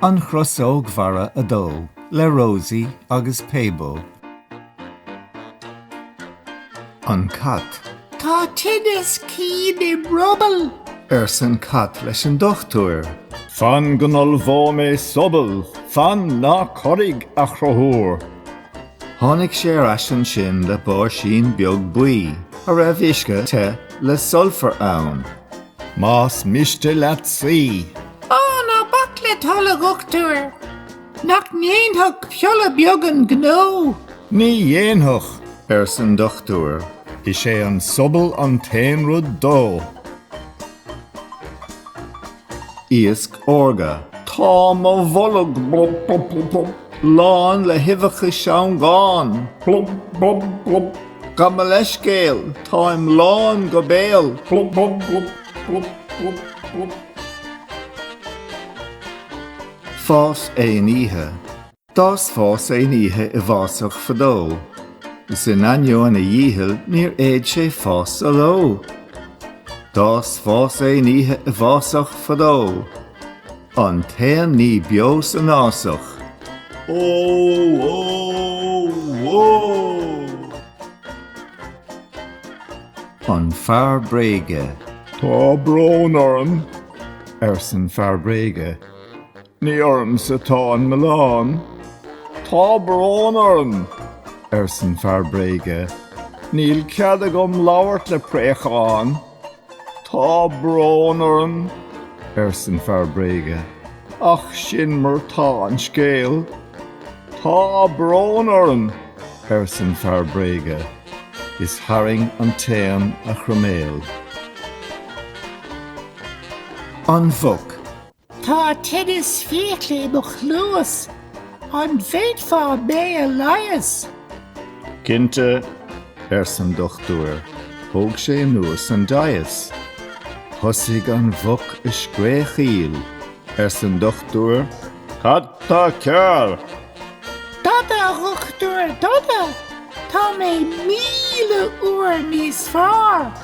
An Chrosóg Mhara a dó, le Rosie agus Paybo. An cat. Tá tinnis cín I brobal. San cat leis an dochtúir. Fan gonol bhómé sobal, fan ná corig a chrothúr. Tháinig sé as an sin le báir sin beag buí, a raibh isce te le sulfur ann. Más miste leat sí. Ná bak le thola gochtúir. Nach néonthach piola beag an gnó. Ní dhéanthach. San dochtúir. Is sé an sobal an téanrúd dó. Íosc orga. Tá má bholog blop blop blop blop. Lán le hifacha seán gáin. Blop blop blop. Gama leis céal, táim lán go béal. Blop blop blop blop blop blop. Fás é níthe. Dás fás é níthe I bhásach fadó. Is in ainneoin a dhíthil níor éid sé fás a ló. Dás fás é níthe I bhásach fadó. An téan ní bios an ásach. An fear bréige. Tá brón orm. San fear bréige. Ní orm sa tá an Milán. Tá brón orm. San fear bréige. Níl cead agam labhart le préachán. Tá brón orm. San fear bréige. Ach sin mar tá an scéal. Tá brón orm. San fear bréige. Is haring an téan a chroméal. An bhuc. Tá tinnis fiacla mo chlúas. An bhéadfá mé a laias. Cinnte. San dochtúir. Thóg sé nuas an daias. Thosaigh an bhuc I scréachíl. San dochtúir. Cad tá ceall. Dada gochtúir, dada. Tá mé míle uair níos fearr.